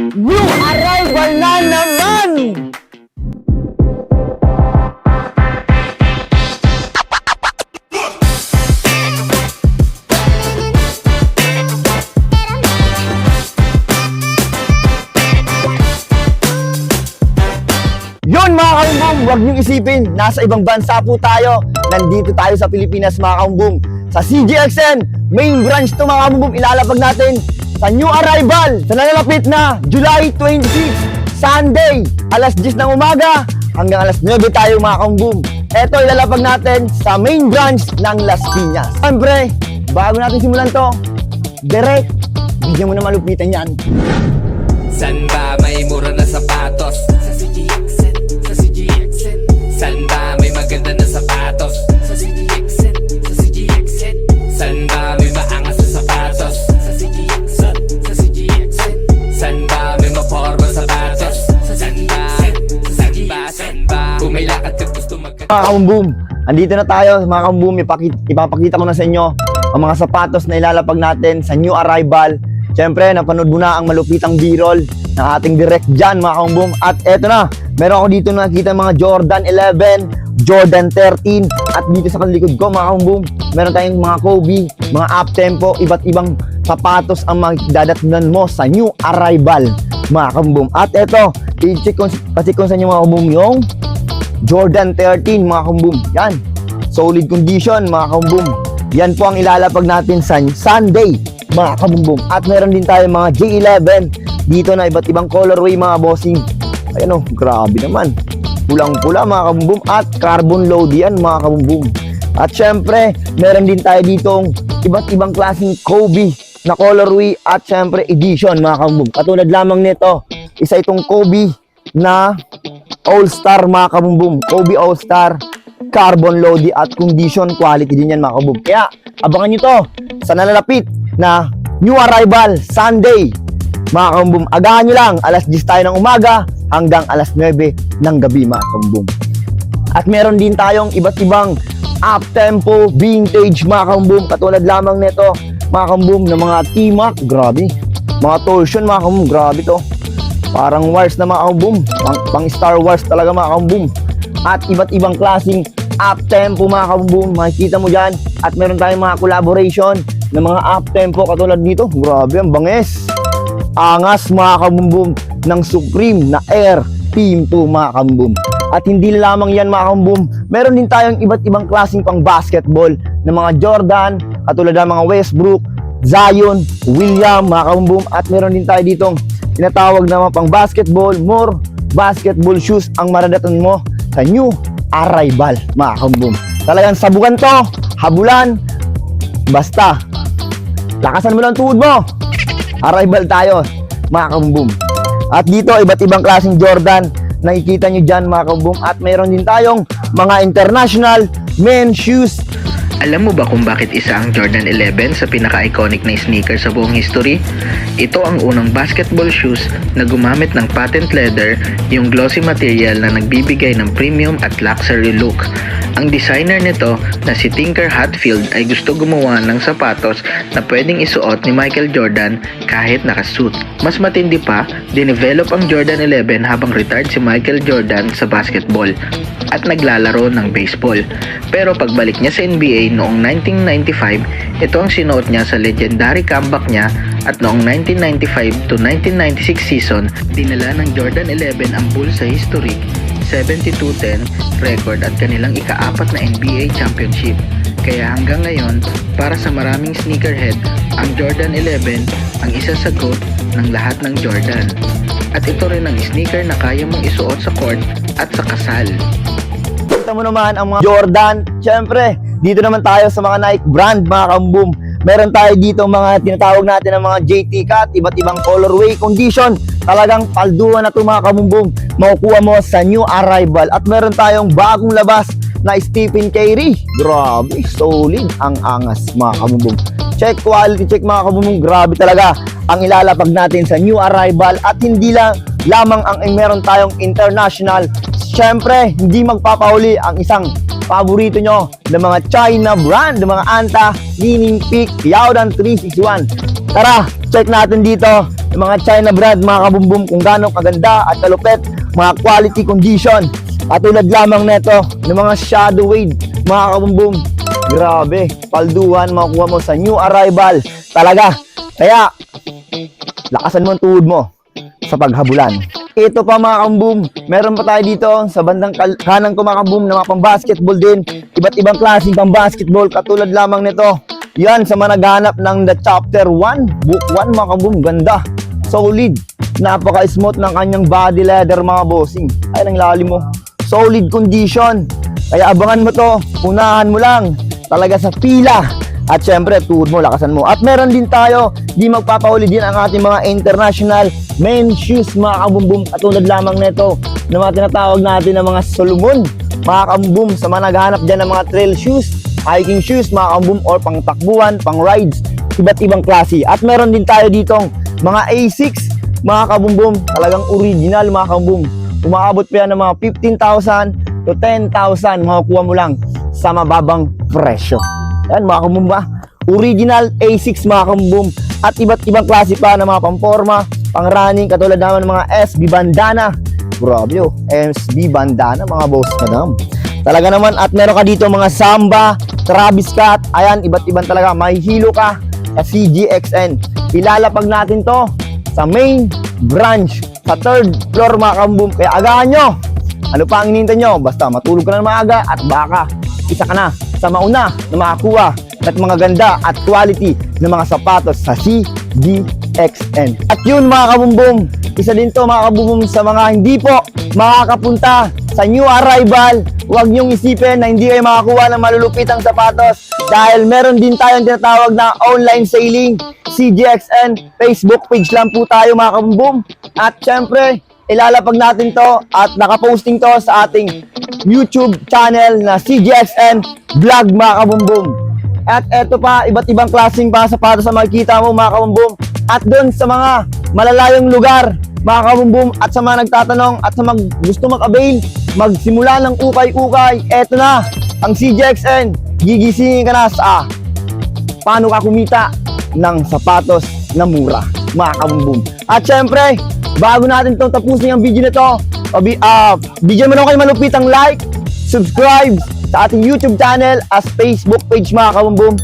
New arrival na naman! Yun mga kaumbong, huwag niyong isipin, nasa ibang bansa po tayo. Nandito tayo sa Pilipinas mga kaumbong. Sa CGXN, main branch to mga kaumbong, ilalapag natin sa new arrival sa nalalapit na July 26, Sunday, alas 10 ng umaga hanggang alas 9 tayo mga kaumbong. Ito ilalapag natin sa main branch ng Las Piñas. Siyempre, bago natin simulan to, direct, bigyan mo na malupitan yan. San ba may mura na sapatos? Sa CGXN, sa CGXN. San ba may maganda na sapatos? Sa CGXN, sa CGXN. San ba may maangas na sapatos? Sa CGXN, sa CGXN. San ba may maporma sapatos? Sa CGXN, san ba kung may lakad ka gusto Mga kaumbong, andito na tayo mga kaumbong, ipapakita ko na sa inyo ang mga sapatos na ilalapag natin sa new arrival. Siyempre, napanood mo na ang malupitang b-roll ng ating direct dyan mga kaumbong. At eto na, meron ako dito nakikita mga Jordan 11, Jordan 13. At dito sa likod ko mga kaumbong, meron tayong mga Kobe, mga up-tempo, iba't ibang sapatos ang magdadatnan mo sa new arrival mga kaumbong. At eto, i-check ko sa inyo mga kaumbong yung Jordan 13 mga kaumbong. Yan, solid condition mga kaumbong. Yan po ang ilalapag natin sa Sunday mga kabumbong. At meron din tayo mga J11 dito na iba't ibang colorway mga bossing. Ayan o, grabe naman, pulang-pula mga kabumbong. At carbon load yan mga kabumbong. At syempre, meron din tayo ditong iba't ibang klaseng Kobe na colorway at syempre edition mga kabumbong. Katulad lamang nito, isa itong Kobe na All-Star mga kabumbong. Kobe All-Star, carbon load at condition quality din yan mga kabumbong. Kaya abangan nyo to sa nalalapit na new arrival Sunday mga kaumbong. Agahan nyo lang, alas 10 tayo ng umaga hanggang alas 9 ng gabi mga kaumbong. At meron din tayong iba't ibang up-tempo vintage mga kaumbong. Katulad lamang nito mga kaumbong ng mga T-Mac, grabe, mga torsion mga kaumbong, grabe to, parang wars na mga kaumbong, pang Star Wars talaga mga kaumbong. At iba't ibang klaseng up-tempo mga kaumbong, makikita mo dyan. At meron tayong mga collaboration ng mga up-tempo katulad dito, grabe ang banges, angas mga kabumbum ng Supreme na Air Team 2 mga kabumbum. At hindi lamang yan mga kabumbum, meron din tayong iba't ibang klaseng pang basketball ng mga Jordan katulad ng mga Westbrook, Zion, William mga kabumbum. At meron din tayo ditong tinatawag na mga pang basketball, more basketball shoes ang maradatan mo sa new arrival mga kabumbum. Talagang sabugan to, habulan, basta lakasan mo lang tuhod mo, arrival tayo mga kabumbum. At dito iba't ibang klaseng Jordan nakikita nyo dyan mga kabumbum. At mayroon din tayong mga international men's shoes. Alam mo ba kung bakit isa ang Jordan 11 sa pinaka-iconic na sneaker sa buong history? Ito ang unang basketball shoes na gumamit ng patent leather, yung glossy material na nagbibigay ng premium at luxury look. Ang designer nito na si Tinker Hatfield ay gusto gumawa ng sapatos na pwedeng isuot ni Michael Jordan kahit nakasuit. Mas matindi pa, dinevelop ang Jordan 11 habang retired si Michael Jordan sa basketball at naglalaro ng baseball. Pero pagbalik niya sa NBA noong 1995, ito ang sinuot niya sa legendary comeback niya. At noong 1995 to 1996 season, dinala ng Jordan 11 ang Bulls sa historic 72-10 record at kanilang ika-4 na NBA championship. Kaya hanggang ngayon, para sa maraming sneakerhead, ang Jordan 11 ang isa sa GOAT ng lahat ng Jordan. At ito rin ang sneaker na kaya mong isuot sa court at sa kasal. Kita mo naman ang mga Jordan. Siyempre, dito naman tayo sa mga Nike brand mga kabumbum. Meron tayo dito mga tinatawag natin ng mga JT Cut, iba't ibang colorway, condition. Talagang palduan na ito mga kabumbum, makukuha mo sa new arrival. At meron tayong bagong labas na Stephen Curry. Grabe, solid ang angas mga kabumbum. Check quality, check mga kabumbum, grabe talaga ang ilalapag natin sa new arrival. At hindi lamang ang meron tayong international. Siyempre, hindi magpapahuli ang isang paborito nyo ng mga China brand, ng mga Anta, Leaning Peak, Yaodan 361. Tara, check natin dito yung mga China brand mga kabumbum kung gaano kaganda at kalupet, mga quality condition. Katulad lamang nito ng mga shadow wave mga kabumbum. Grabe, palduhan makukuha mo sa new arrival. Talaga. Kaya, lakasan mo ang tuhod mo sa paghabulan. Ito pa mga kabumbum, meron pa tayo dito sa bandang kanan ko mga kabumbum na mga pang-basketball din. Iba't ibang klaseng pang-basketball katulad lamang nito. Yan sa mga naghahanap ng The Chapter 1, Book 1 mga kabumbum. Ganda, solid, napaka-smooth ng kanyang body leather mga bossing. Ay, ang lalim mo. Solid condition. Kaya abangan mo to, unahan mo lang. Talaga sa pila. At syempre, tuhod mo, lakasan mo. At meron din tayo, di magpapahuli din ang ating mga international men's shoes, mga kabumbum. Katulad lamang nito, na mga tinatawag natin ng mga Solomon, mga kabumbum, sa mga naghahanap dyan ng mga trail shoes, hiking shoes, mga kabumbum, or pang takbuhan, pang rides, iba't ibang klase. At meron din tayo ditong mga A6, mga kabumbum, talagang original, mga kabumbum. Umaabot pa yan ng mga 15,000 to 10,000, makukuha mo lang sa mababang presyo. Yan mga kabumbum ba? Original A6 mga kabumbum. At iba't ibang klase pa ng mga pamporma, pang running, katulad naman ng mga SB bandana. Grabe oh, SB bandana mga boss madam. Talaga naman, at meron ka dito mga Samba, Travis Scott, ayan, iba't ibang talaga. May hilo ka sa CGXN. Ilalapag natin to sa main branch, sa 3rd floor mga kabumbum. Kaya agahan nyo. Ano pa ang hinihintay nyo? Basta matulog ka na ng maaga at baka isa ka na sa mauna na makakuha at mga ganda at quality ng mga sapatos sa CGXN. At yun mga kabumbum, isa din to mga kabumbum sa mga hindi po makakapunta sa new arrival. Huwag niyong isipin na hindi kayo makakuha ng malulupitang sapatos dahil meron din tayong tinatawag na online selling. CGXN Facebook page lang po tayo mga kabumbum. At syempre, ilalapag natin to at nakaposting to sa ating YouTube channel na CGXN Vlog mga kabumbum. At eto pa, iba't ibang klaseng pa sapatos sa makikita mo mga kabumbum. At doon sa mga malalayong lugar mga kabumbum at sa mga nagtatanong at sa gusto mag-avail, magsimula ng ukay-ukay, eto na ang CGXN. Gigisingin ka na sa paano ka kumita ng sapatos na mura mga kabumbum. At syempre, bago natin itong tapusin ang video na ito, bigyan mo naman kayo malupitang like, subscribe sa ating YouTube channel as Facebook page mga kabumbum.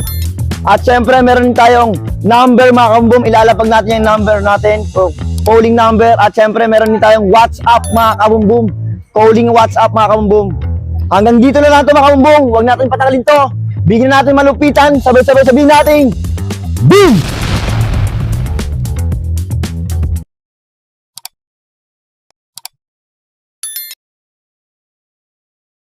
At syempre, meron tayong number mga kabumbum. Ilalapag natin yung number natin, so calling number. At syempre, meron din tayong WhatsApp mga kabumbum. Calling WhatsApp mga kabumbum. Hanggang dito na lang ito mga kabumbum. Huwag natin patagalin to. Bigyan natin malupitan. Sabay-sabay sabihin natin, boom!